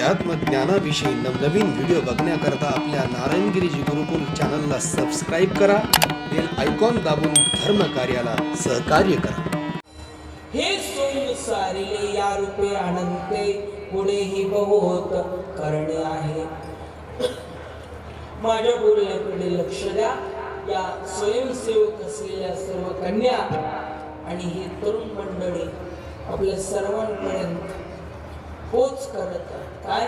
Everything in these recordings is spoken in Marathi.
अध्यात्म ज्ञानाविषयी नवनवीन व्हिडिओ बघण्याकरता आपल्या नारायणगिरी गुरुकुल चॅनलला सबस्क्राईब करा, बेल आयकॉन दाबून धर्म कार्याला सहकार्य करा. हे सोंग सारिले या रूपे अनंते पुढेही बहुत करणे आहे. माझ्या बोलण्याकडे लक्ष द्या. या स्वयंसेवक असलेल्या सर्व कन्या आणि ही तरुण मंडळी आपल्या सर्वांपर्यंत पोच करत काय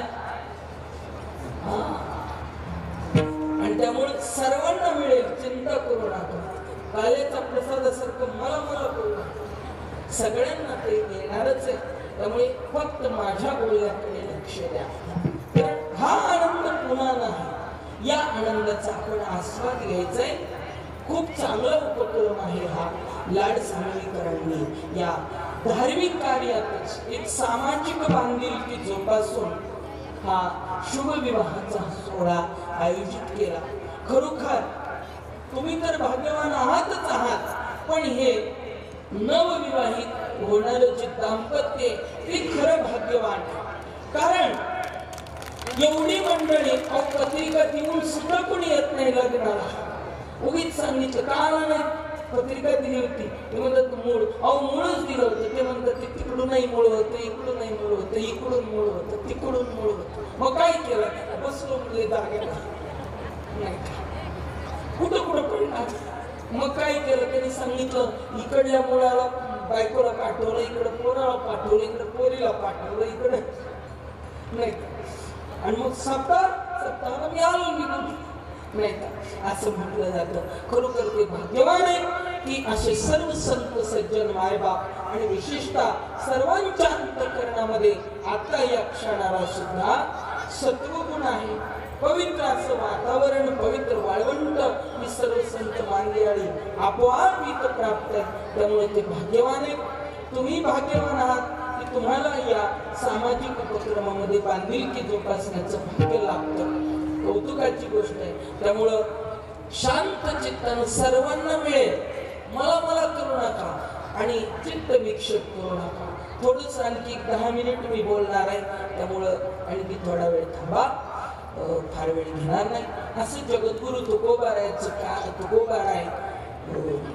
आणि त्यामुळे सर्वांना मिळेल, चिंता करू नका. कालेचा प्रसादासारखं मला मला करू नका, सगळ्यांना ते येणारच आहे. त्यामुळे फक्त माझ्या बोलण्याकडे लक्ष द्या. कारण हा आनंद पुन्हा नाही. या आनंदाचा आपण आस्वाद घ्यायचा आहे. खूप चांगला उपक्रम आहे हा. लाड सांगलीकरांनी या धार्मिक कार्यातच एक सामाजिक बांधिलकी जोपासून हा शुभ विवाहाचा सोहळा आयोजित केला. खरोखर तुम्ही तर भाग्यवान आहातच आहात, पण हे नवविवाहित होणारं जे दाम्पत्य ते खरं भाग्यवान. कारण एवढी मंडळी पत्रिका देऊन सुद्धा कोणी येत नाही लग्नाला. उगीच सांगितलं का नाही, पत्रिका दिली होती ते म्हणतात मूळ. मूळच दिलं होतं. ते म्हणतात ते तिकडूनही मूळ होतं, इकडूनही मूळ होतं, इकडून मूळ होतं, तिकडून मूळ होतं. मग काय केलं? बसलो म्हणजे जागेला नाही, कुठं कुठं पडणार. मग काय केलं? त्यांनी सांगितलं इकडल्या मुलाला बायकोला पाठवलं, इकडं पोराला पाठवलं, इकडं पोरीला पाठवलं, इकडं नाही. आणि मग सप्ताहाला मी आलो निघून नाही का, असं म्हटलं जातं. खरोखर ते भाग्यवान आहे की असे सर्व संत सज्जन मायबाप आणि विशेषतः सर्वांच्या अंतःकरणामध्ये आता या क्षणाला सुद्धा सत्वगुण आहे. पवित्र असं वातावरण, पवित्र वाळवंट ही सर्व संत मांदियाळी आपोआप इथं प्राप्त आहे. त्यामुळे ते भाग्यवान आहे. तुम्ही भाग्यवान आहात की तुम्हाला या सामाजिक उपक्रमामध्ये बांधिलकी जोपासण्याचं भाग्य लाभतं. कौतुकाची गोष्ट आहे. त्यामुळं शांत चित्तानं सर्वांना मिळेल. मला मला करू नका आणि चित्त विक्षेप करू नका. थोडंच आणखी 10 मिनिट मी बोलणार आहे, त्यामुळं आणखी थोडा वेळ थांबा. फार वेळ घेणार नाही. असं जगद्गुरु तुकोबारायचं आहे,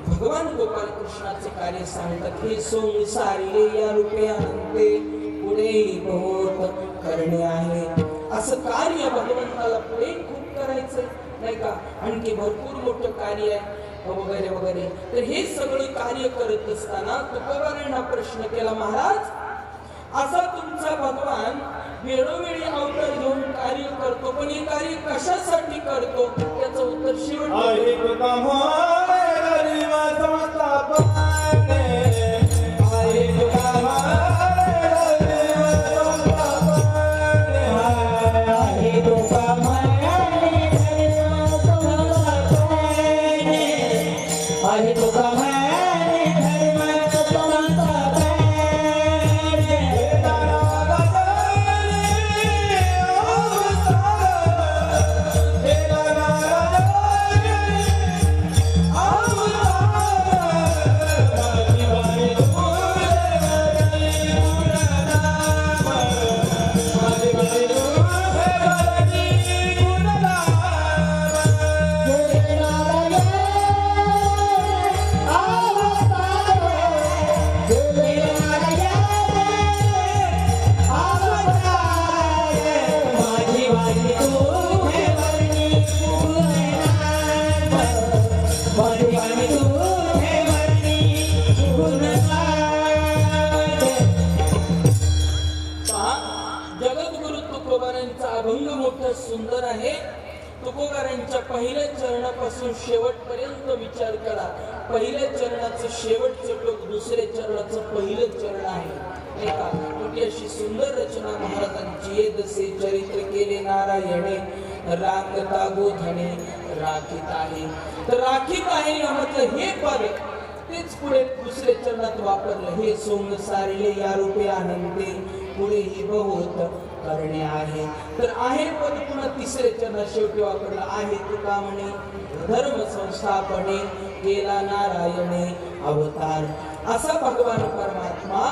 भगवान गोपाल कृष्णाचं कार्य सांगतात. हे सोंग सारिले या रूपे अनंते पुढेही बहुत करणे आहे. असं कार्य भगवंताला पुढे खूप करायचं नाही का, आणखी भरपूर मोठं कार्य आहे वगैरे वगैरे. तर हे सगळं कार्य करत असताना तुकोबारांना प्रश्न केला, महाराज असा तुमचा भगवान वेळोवेळी अवतार घेऊन कार्य करतो, पण हे कार्य कशासाठी करतो? त्याचं उत्तर शेवट अभंग मोठा सुंदर आहे. तुकोबारांच्या पहिल्या चरणापासून शेवटपर्यंत विचार करा. पहिल्या चरणाचं शेवटचं टोक दुसऱ्या चरणाचं पहिलं चरण आहे. एका अशी सुंदर रचना महाराजांची. ये जसे चरित्र केले नारायणे रांगता गोधने राखीत आहे. तर राखीत आहे यामधलं हे पद तेच पुढे दुसऱ्या चरणात वापरलं. हे सोंग सारिले या रूपे आनंदे पुढेही बहुत करणे आहे. तर आहे पद पुन्हा तिसरे चरणात शेवटी वापरलं आहे. तुका म्हणे धर्म संस्थापने केला नारायणे अवतार. असा भगवान परमात्मा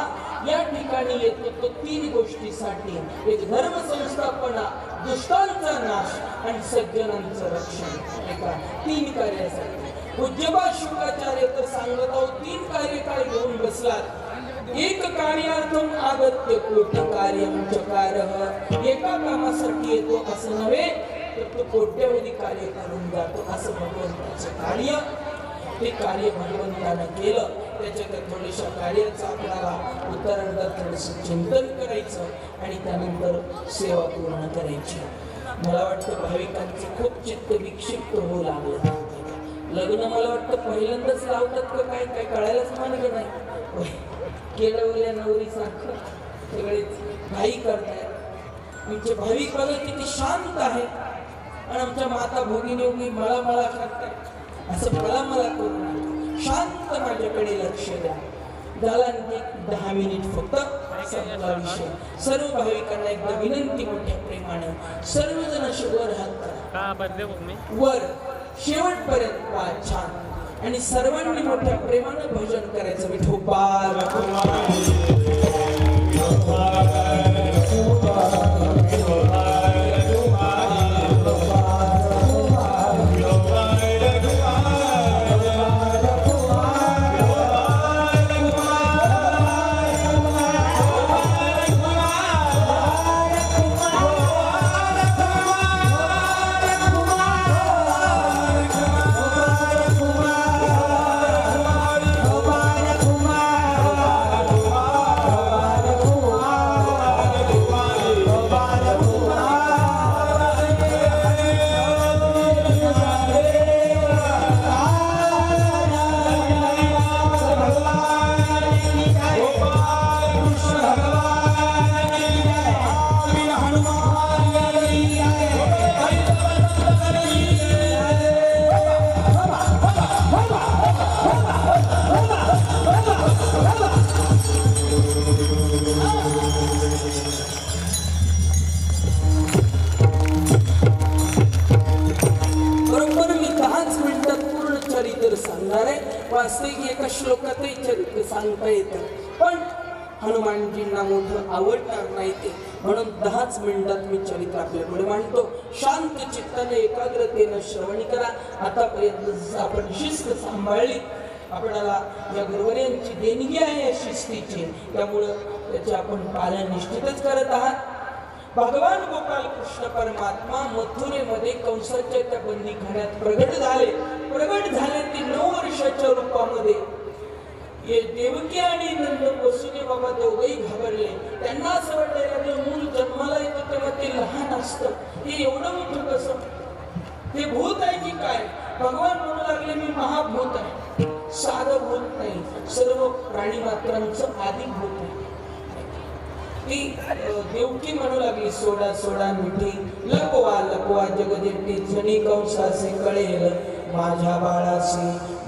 या ठिकाणी येतो तो तीन गोष्टीसाठी, एक धर्म संस्थापना, दुष्टांचा नाश आणि सज्जनांचं रक्षण, एका तीन कार्यासाठी. पूज्यबा शुक्राचार्य तर सांगत आहोत, तीन कार्य काय घेऊन बसलात. एक कार्यार्थम आगत्य कोटी कार्यम चकारः. एका कामासाठी येतो असं नव्हे, तर तो कोट्यवधी कार्य करून जातो असं भगवंताचं कार्य. ते कार्य भगवंतानं केलं. त्याच्या थोड्याशा कार्याचं आपल्याला उत्तरार्धात थोडंसं चिंतन करायचं आणि त्यानंतर सेवा पूर्ण करायची. मला वाटतं भाविकांचं खूप चित्त विक्षिप्त होऊ लागलं. लग्न मला वाटतं पहिल्यांदाच लावतात का काय काय कळायलाच मानलं नाही. केळवल्या नवरीसारखं सगळेच घाई करतायत. आमचे भाविक बघा किती शांत आहेत आणि आमच्या माता भगिनी उगी मला मला करतायत. असं मला करू नका, शांत माझ्याकडे लक्ष द्या. झाला आणखी 10 मिनिट फक्त संपला विषय. सर्व भाविकांना एकदा विनंती मोठ्या प्रेमाने, सर्वजण वर हात करा, वर शेवटपर्यंत पहा, छान. आणि सर्वांनी मोठ्या प्रेमाने भजन करायचं. विठोबा वास्तविक एका श्लोकातही चरित्र सांगता येतं, पण हनुमानजींना मोठं आवडणार नाही ते, म्हणून 10च मिनिटात मी चरित्र आपल्यापुढे मांडतो. शांत चित्ताने एकाग्रतेनं श्रवण करा. आतापर्यंत आपण शिस्त सांभाळली. आपल्याला या गुरुवर्यांची देणगी आहे या शिस्तीची, त्यामुळं त्याचे आपण पालन निश्चितच करत आहात. भगवान गोपाल कृष्ण परमात्मा मथुरेमध्ये कंसाच्या त्या बंदीखान्यात प्रगट झाले. प्रगट झाले ते 9 वर्षाच्या रूपामध्ये. हे देवकी आणि नंद वसुदेव बाबा दोघंही घाबरले. त्यांना असं वाटायला मूल जन्माला येतं तेव्हा ते लहान असतं, हे एवढं मोठं कसं, ते भूत आहे की काय. भगवान म्हणू लागले मी महाभूत आहे, साधं भूत नाही, सर्व प्राणी मात्रांचं आधी भूत आहे. ती देवकी म्हणू लागली सोडा सोडा मिठी, लपवा लपवा जगदेवती, जणी कंसासे कळेल माझ्या बाळासे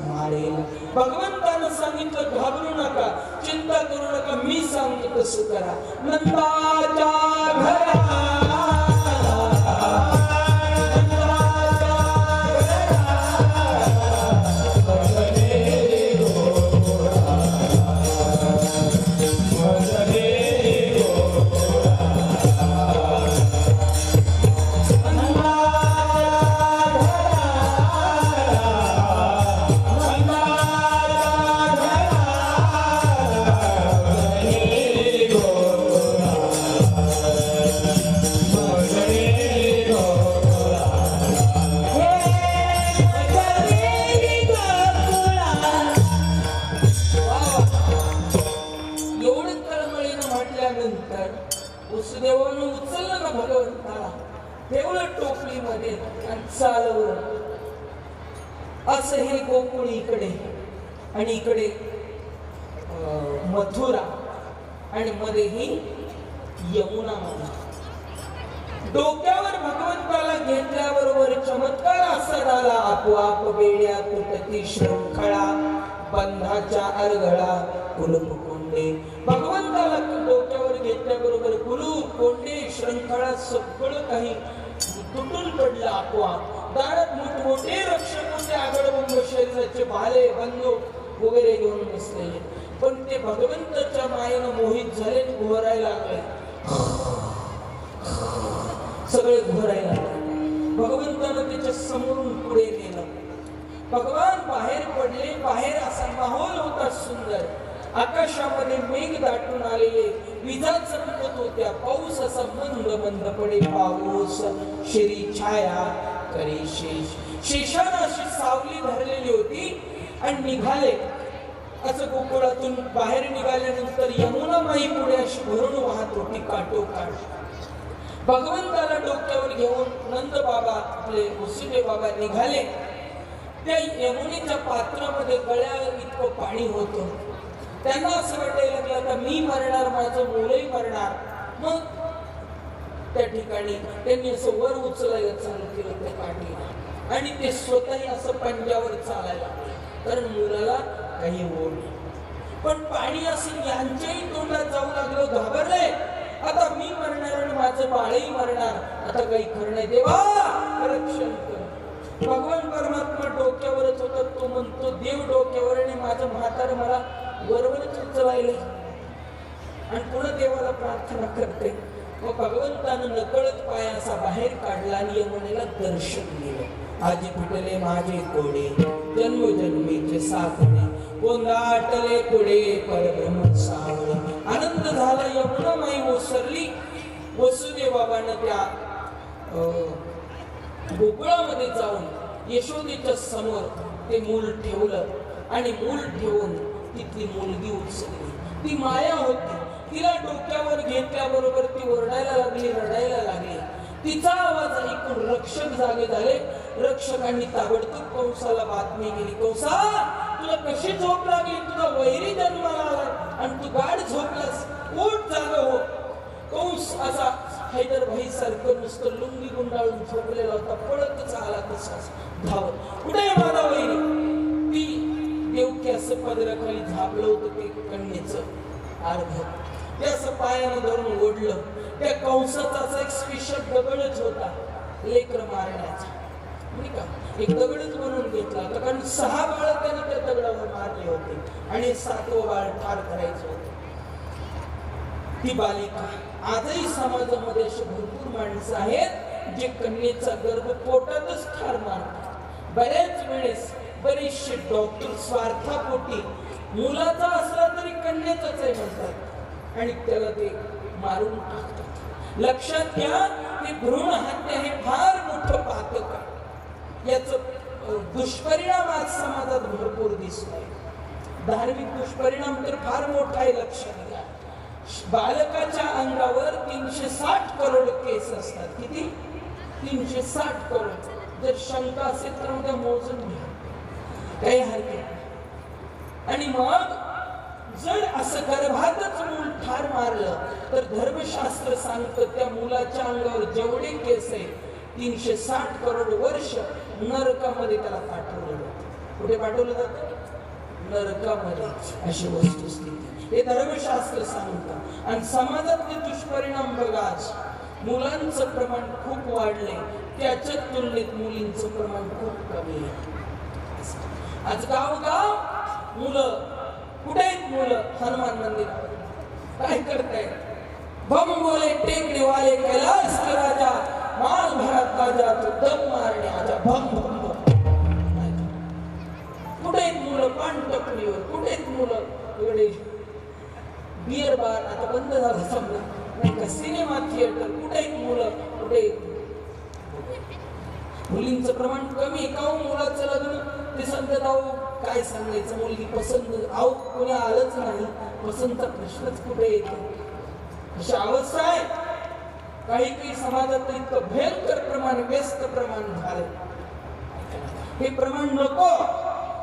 मारेल. भगवंतानं सांगितलं घाबरू नका, चिंता करू नका, मी सांगतो तसं करा. नंदाच्या घरा वसुदेवानं उचललं ना भगवंताला, ठेवलं टोपलीमध्ये आणि चालवलं. असं हे गोकुळ इकडे आणि इकडे मथुरा आणि मध्ये ही यमुना माता. डोक्यावर भगवंताला घेतल्याबरोबर चमत्कार असा झाला, आपोआप बेड्या तुटती शृंखळा, बंधाच्या अरगळा कुलूप कोंडे. भगवंताला डोक्यावर घेतल्याबरोबर कुलूप कोंडे शृंखळा सगळं काही तुटून पडलं आपोआप. दारात मोठमोठे रक्षक होते, आगळबंब शरीराचे भाले बंदूक वगैरे घेऊन बसलेले. पण ते भगवंताच्या मायेनं मोहित झाले, घोरायला लागले, सगळे घोरायला लागले. भगवंतानं त्याच्या समोरून पुढे गेलं. भगवान बाहेर पडले. बाहेर असा माहोल होता सुंदर. आकाशामध्ये मेघ दाटून आलेले, विजा चमकत होत्या. पाऊस असा मंद मंद पडे. पाऊस शिरी छाया करे शेष. शेषानं अशी सावली धरलेली होती आणि निघाले. असं गोकुळातून बाहेर निघाल्यानंतर यमुना माई पुढे अशी भरून वाहत होती काठोकाठ. भगवंताला डोक्यावर घेऊन नंद बाबा आपले वसुदेव बाबा निघाले. त्या यमुनेच्या पात्रामध्ये गळ्यावर इतकं पाणी होतं. त्यांना असं वाटायला लागलं, आता मी मरणार, माझं मुलंही मरणार. मग त्या ठिकाणी त्यांनी असं वर उचलायला चालू केलं त्या काठीला आणि ते स्वतःही असं पंजावर चालायला लागले, कारण मुलाला काही ओढ नाही. पण पाणी असं यांच्याही तोंडात जाऊ लागलं. घाबरले, आता मी मरणार आणि माझं बाळही मरणार, आता काही खरं नाही. देवा रक्षण कर. भगवान परमात्मा डोक्यावरच होता. तो म्हणतो, देव डोक्यावर आणि माझं म्हातार मला वरवरच उचलायले. आणि पुन्हा देवाला प्रार्थना करते. मग भगवंतानं नकळत पाय असा बाहेर काढला आणि यमुनेला दर्शन दिलं. आजी पिटले माझे कोडे, जन्मोजन्मीचे साखरे, गोंगाटले पुढे परब्रह्म सावळे. आनंद झाला. यमुना माई ओसरली. वसुदेव बाबांना त्या गोकुळामध्ये जाऊन यशोदेच्या समोर ते मूल ठेवलं आणि मूल ठेवून तिथली मुलगी उचलली. ती माया होती. तिला डोक्यावर घेतल्याबरोबर ती ओरडायला लागली, रडायला लागली. तिचा आवाज ऐकून रक्षक जागे झाले. रक्षकांनी ताबडतोब कंसाला बातमी केली, कंसा तुला कशी झोप लागली? तुझा वैरी जन्माला आला आणि तू गाढ झोपलास, उठ जागा हो. कंस असा हैदरभाई सारखं नुसतं लुंगी गुंडाळून झोपलेला होता. पळतच आला तसाच धावत. कुठे माझा वैरी? ती देवकी असं पदराखाली झापलं होतं ते कन्येचं अर्ध. ते असं पायानं धरून ओढलं. त्या कंसाचा असा एक स्पेशल दगडच होता लेकर मारण्याचा, नाही का? एक दगडच बनवून घेतला होता, कारण 6 बाळ त्याने त्या दगडावर मारले होते आणि 7वं बाळ ठार करायचं होतं. ती बालिका आजही समाजामध्ये अशी भरपूर माणसं आहेत जे कन्येचा गर्भ पोटातच ठार मारतात. बऱ्याच वेळेस बरेचसे डॉक्टर स्वार्थापोटी मुलाचा असला तरी कन्येचाच आहे म्हणतात आणि त्याला ते मारून टाकतात. लक्षात घ्या, हे भ्रूण हत्या हे फार मोठं पातक आहे. याचं दुष्परिणाम आज समाजात भरपूर दिसतोय. धार्मिक दुष्परिणाम तर फार मोठा आहे. लक्षात घ्या, बालकाच्या अंगावर 360 करोड केस असतात. किती? 360 करोड. जर शंका असेल तर उद्या मोजून घ्या, काही हरकत. आणि मग जर असं गर्भातच मूल ठार मारलं तर धर्मशास्त्र सांगतं त्या मुलाच्या अंगावर जेवढे केस आहे 360 करोड वर्ष नरकामध्ये त्याला पाठवलं जातं. कुठे पाठवलं जातं? नरकामध्ये. अशी वस्तुस्थिती हे धर्मशास्त्र सांगतं. आणि समाजातले दुष्परिणाम बघा, आज मुलांचं प्रमाण खूप वाढले, त्याच्या तुलनेत मुलींचं प्रमाण खूप कमी आहे. आज गाव मुलं, कुठे आहेत मुलं? हनुमान मंदिर. काय करताय? बम बोले टेकने वाले कैलाश के राजा, माल भरात ताजा तो दम मारणे आजा. भम भम भम. कुठे आहेत मुलं? पान टपरीवर. कुठे आहेत मुलं? इकडे बियर बार आता बंद झालं समजा, नाही का? Cinema theatre. कुठे आहेत मुलं? कुठे? मुलींचं प्रमाण कमी. का मुलाचं लग्न ते समजत आहो, काय सांगायचं? मुलगी पसंत आहो, कोणी आलंच नाही, पसंतचा प्रश्नच कुठे येतो? अशी अवस्था आहे. काही समाजात इतकं भयंकर प्रमाण, व्यस्त प्रमाण झालं. हे प्रमाण नको.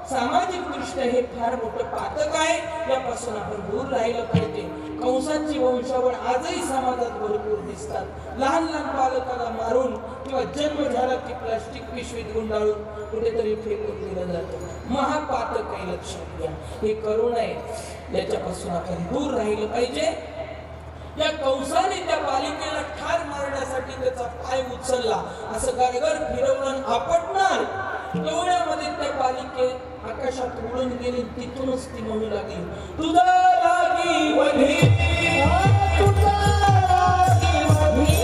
सामाजिक दृष्ट्या हे फार मोठं पातक आहे. यापासून आपण दूर राहिलं पाहिजे. कंसाची वंशावळ आजही समाजात भरपूर दिसतात. लहान लहान बालकाला मारून किंवा जन्म झाला की प्लास्टिक पिशवीत गुंडाळून कुठेतरी फेकून दिलं जातं. महापातक आहे. लक्षात घ्या, हे करू नये. याच्यापासून आपण दूर राहिलं पाहिजे. या कंसाने त्या बालिकेला ठार मारण्यासाठी त्याचा पाय उचलला, असं गरगर फिरवलं, आपटणार एवढ्यामध्ये त्या बालिके आकाशात उडून गेली. तिथूनच ती म्हणू लागली, तुझा लागी वधी, तुझा लागी वधी,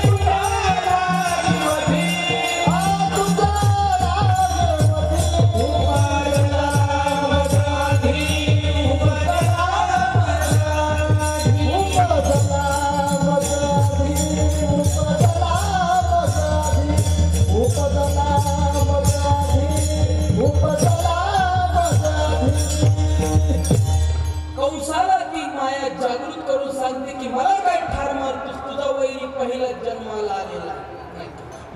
तुझा लागी वधी, तुझा लागी वधी, उपदला मजाधी, उपदला मजाधी, उपदला मजाधी, उपदला मजाधी, उपदला मजाधी, उपदला मजाधी. कंसाला ती माया जागृत करून सांगते की मला काय ठार मारतोस, तुझा वैरी पहिला जन्माला आलेला नाही,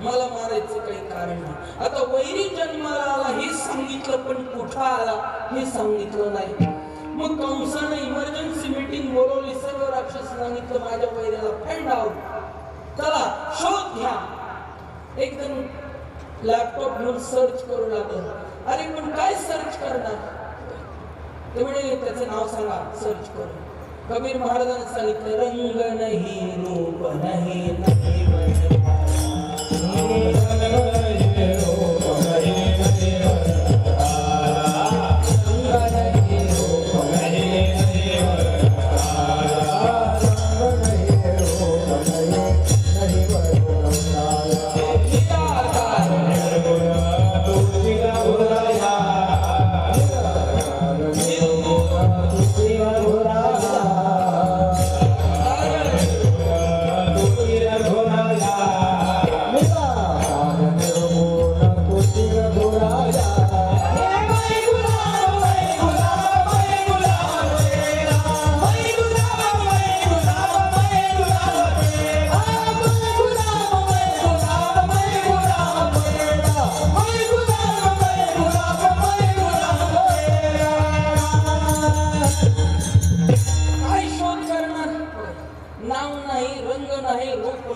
मला मारायचं काही कारण नाही. आता वैरी जन्माला आला हे सांगितलं, पण कुठं आला हे सांगितलं नाही. मग कंसाने इमर्जन्सी मीटिंग बोलवली. सर्व राक्षस सांगितलं माझ्या वैऱ्याला फंडाव, चला शोध घ्या. एकदम लॅपटॉप घेऊन सर्च करू लागलं. अरे पण काय सर्च करणार, ते म्हणे त्याचं नाव सांगा. सर्च करू. कबीर महाराजांनी सांगितलं, रंग नाही रूप नाही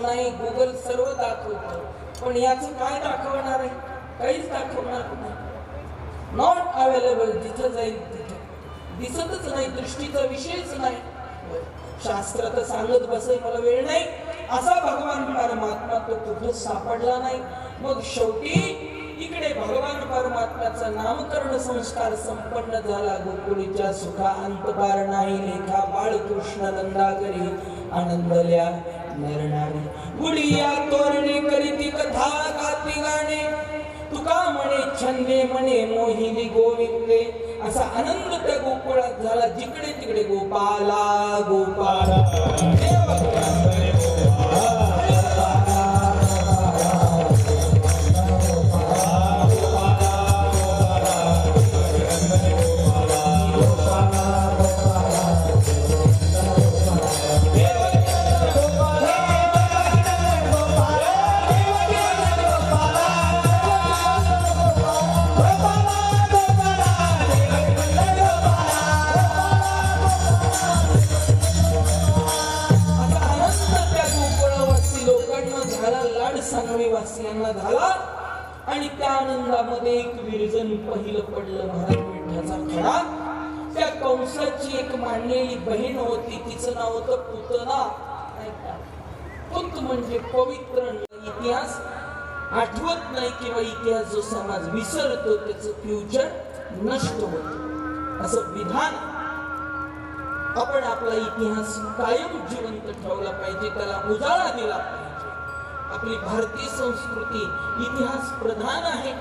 नाही गुगल सर्व दाखवतं, पण याचं काय दाखवणार आहे, काहीच दाखवणार नाही. नॉट अवेलेबल, जिथं जाईल तिथे दिसतच नाही, दृष्टीचा विषयच नाही. शास्त्र तर सांगत बसे मला वेळ नाही, असा भगवान परमात्मा तो कुठंच सापडला नाही. मग शेवटी इकडे भगवान परमात्म्याचा नामकरण संस्कार संपन्न झाला. गोकुळीच्या सुखा अंत पार नाही लेखा, बाळकृष्ण नंदाकरी आनंदल्या नरनारी. गुडिया तोरणे करीती कथा गाती गाणे, तुका म्हणे छंदे म्हणे मोहिनी गोविंदे. असा आनंद त्या गोकुळात झाला. जिकडे तिकडे गोपाला गोपाला, वासियांना झाला. आणि त्या आनंदामध्ये एक विरजन पहिलं पडलं, महाराज विठ्ठलाचा खडा. त्या कंसाची एक मांडलेली बहीण होती, तिचं नाव होतं पुतना. पुत म्हणजे पवित्र. इतिहास आठवत नाही किंवा इतिहास जो समाज विसरतो त्याचं फ्युचर नष्ट होत, असं विधान. आपण आपला इतिहास कायम जिवंत ठेवला पाहिजे, त्याला उजाळा दिला पाहिजे. आपली भारतीय संस्कृती इतिहास प्रधान आहे.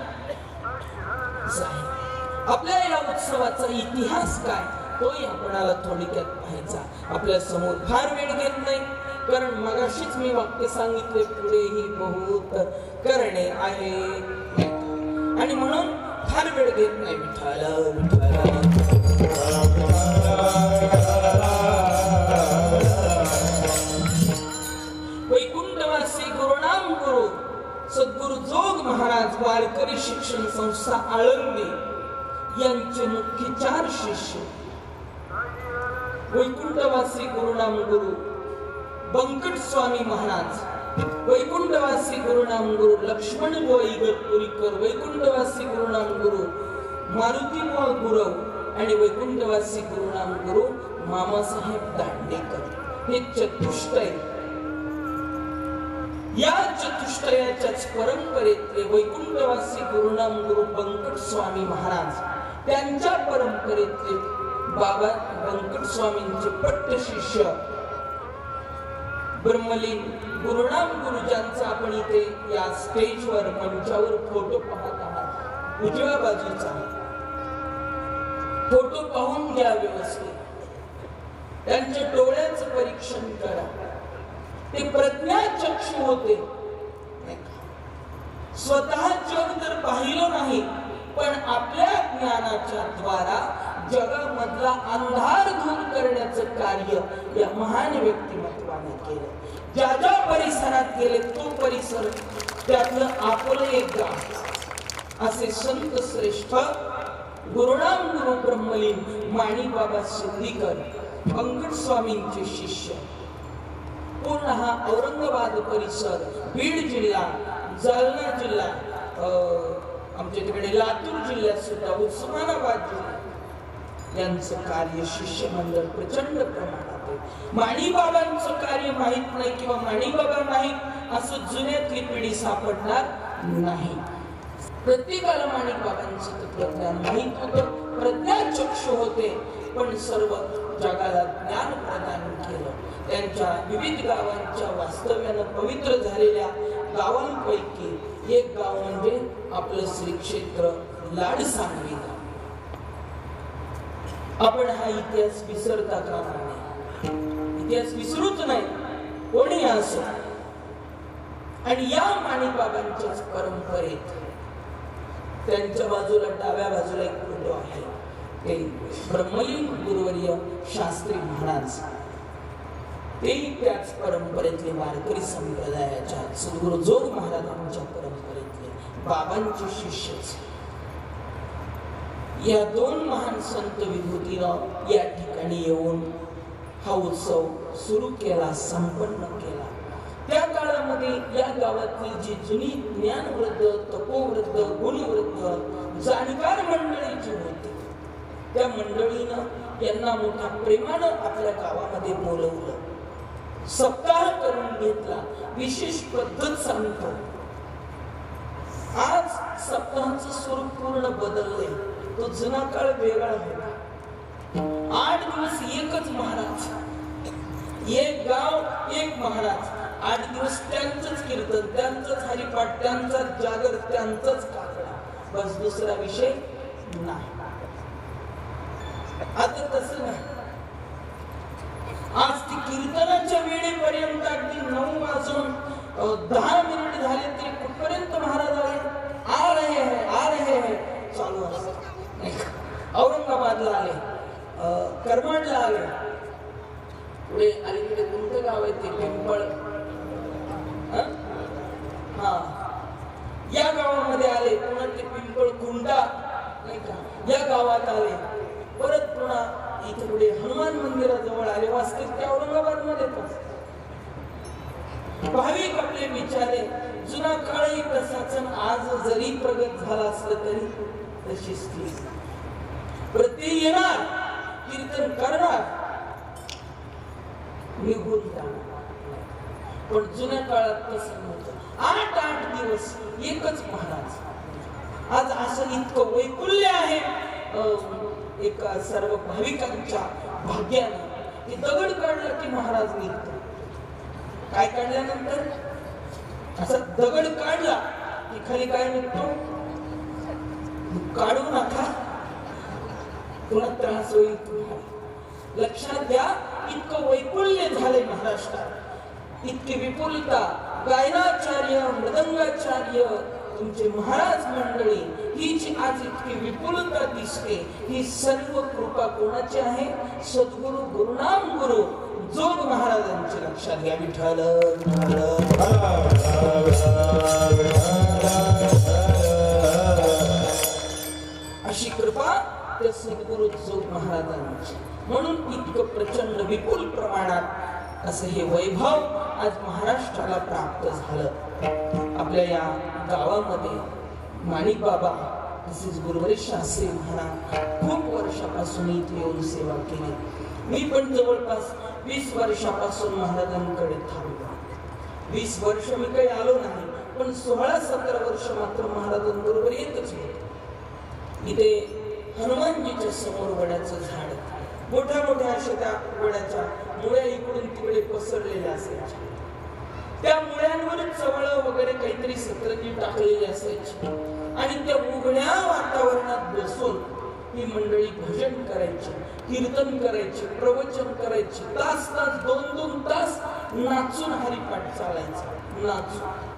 आपल्या या उत्सवाचा इतिहास काय तोही आपणाला थोडक्यात पाहायचा. आपल्या समोर फार वेळ घेत नाही, कारण मगाशीच मी वाक्य सांगितले, पुढेही बहुत करणे आहे. आणि म्हणून फार वेळ घेत नाही. वैकुंठवासी गुरुनाम गुरु सद्गुरु जोग महाराज वारकरी शिक्षण संस्था आळंदी यांचे मुख्य 4 शिष्य. वैकुंठवासी गुरुनाम गुरु बंकट स्वामी महाराज, वैकुंठवासी गुरुनाम गुरु लक्ष्मण इगतपुरीकर, वैकुंठवासी गुरुनाम गुरु मारुती गुरव आणि वैकुंठवासी गुरुनाम गुरु मामासाहेब दांडेकर. हे चतुष्टय या चतुष्टयाच्याच परंपरेतले वैकुंठवासी गुरुनाम गुरु बंकट स्वामी महाराज, त्यांच्या परंपरेतले बाबा बंकट स्वामींचे पट्ट शिष्य ब्रह्मलीन गुरुनाम गुरुजांचा आपण इथे या स्टेजवर मंचावर फोटो पाहत आहात. उजव्या बाजूचा फोटो पाहून घ्या व्यवस्थित. त्यांच्या डोळ्याचं परीक्षण करा. ते प्रज्ञाचक्षु होते. स्वतः जग तर पाहिलं नाही, पण आपल्या ज्ञानाच्या द्वारा जगामधला अंधार दूर करण्याचं कार्य या महान व्यक्तिमत्वाने केलं. ज्या ज्या परिसरात गेले तो परिसर त्यातलं आपलं एक गाव. असे संत श्रेष्ठ गुरुनाम गुरु ब्रह्मलीन माणिकबाबा सिद्दीकर बंकट स्वामींचे शिष्य. पूर्ण हा औरंगाबाद परिसर, बीड जिल्हा, जालना जिल्हा, आमच्या तिकडे लातूर जिल्ह्यात सुद्धा, उस्मानाबाद जिल्हा यांचं कार्य शिष्य मंडळ प्रचंड प्रमाणात आहे. माणिकबाबांचं कार्य माहित नाही किंवा माणिकबाबा माहित असं जुन्यातली पिढी सापडणार नाही. प्रत्येकाला माणिकबाबांचं तत्वज्ञान माहित होतं, प्रज्ञाचक्षु होते, पण सर्व जगाला ज्ञान प्रदान केलं. त्यांच्या विविध गावांच्या वास्तव्यानं पवित्र झालेल्या गावांपैकी एक गाव म्हणजे आपलं श्री क्षेत्र लाडसांगवी. आपण हा इतिहास विसरता कामा नये. इतिहास विसरूच नाही, कोणी असो. आणि या माणिकबाबांच्याच परंपरेत त्यांच्या बाजूला डाव्या बाजूला एक फोटो आहे. ते ब्रह्मलीन गुरुवर्य शास्त्री महाराज, तेही त्याच परंपरेतले वारकरी संप्रदायाच्या सद्गुरु जोग महाराजांच्या परंपरेतले बाबांचे शिष्यच. या दोन महान संत विभूतीनं या ठिकाणी येऊन हा उत्सव सुरू केला, संपन्न केला. त्या काळामध्ये या गावातली जी जुनी ज्ञानवृद्ध, तपोवृद्ध, गुणवृद्ध, जाणकार मंडळी जी होती, त्या मंडळीनं यांना मोठ्या प्रेमानं आपल्या गावामध्ये बोलवलं, सप्ताह करून घेतला. विशेष पद्धत सांगतो. आज सप्ताहाचं स्वरूप पूर्ण बदललंय. तो जुना काळ वेगळा होता. 8 दिवस एकच महाराज, एक गाव एक महाराज. 8 दिवस त्यांचंच कीर्तन, त्यांचंच हरिपाठ, त्यांचाच जागर, त्यांचाच काकडा, बस दुसरा विषय नाही. आता तसं नाही. आज ती कीर्तनाच्या वेळेपर्यंत अगदी 9 वाजून 10 मिनिट झाले तरी कुठपर्यंत महाराज आले, आ रहे हैं चालू असतं. औरंगाबादला आले, करमाडला आले, पुढे अलीकडे कोणतं गाव आहे ते पिंपळ, हा या गावामध्ये आले. पुन्हा ते पिंपळ कुंडा नाही का, या गावात आले. परत पुन्हा इथे पुढे हनुमान मंदिराजवळ आले. वास्तविक ते औरंगाबाद मध्ये भाविक आपले विचारे. जुना काळही तसाच, आज जरी प्रगत झाला असलं तरी तशीच ती प्रत्येक येणार, कीर्तन करणार, निघून जाणार. पण जुन्या काळात तसं नव्हतं. 8 दिवस एकच महाराज. आज असं इतकं वैकुल्य आहे एका सर्व भाविकांच्या भाग्यानं की दगड काढला की महाराज निघतो. काय काढल्यानंतर असा दगड काढला की खाली काय निघतो, काढू नका, तुला त्रास होईल तुम्हाला. लक्षात घ्या, इतकं वैपुल्य झालंय महाराष्ट्रात, इतकी विपुलता. गायनाचार्य, मृदंगाचार्य, तुमचे महाराज मंडळी, ही जी आज इतकी विपुलता दिसते, ही सर्व कृपा कोणाची आहे? सद्गुरु गुरुनाम गुरु जोग महाराजांची. लक्षात घ्या. विठ्ठल अशी कृपा त्या सद्गुरु जोग महाराजांची. म्हणून इतकं प्रचंड विपुल प्रमाणात असं हे वैभव आज महाराष्ट्राला प्राप्त झालं. आपल्या या गावामध्ये माणिकबाबा तसेच गुरुवर्य शास्त्री महाराज खूप वर्षापासून इथे येऊन सेवा केली. मी पण जवळपास 20 वर्षापासून महाराजांकडे थांबलो. 20 वर्ष मी काही आलो नाही, पण 16-17 वर्ष मात्र महाराजांबरोबर येतच होतो. इथे हनुमानजीच्या समोर वडाचं झाड, मोठ्या मोठ्या अशा त्या वडाच्या मुळ्या इकडून तिकडे पसरलेल्या असायच्या. त्या मुळ्यांवर चवळं वगैरे काहीतरी सतरंजी टाकलेली असायची आणि त्या उघड्या वातावरणात बसून ही मंडळी भजन करायची, कीर्तन करायचे, प्रवचन करायचे. तास तास 2-2 तास नाचून हरिपाठ चालायचा. नाचून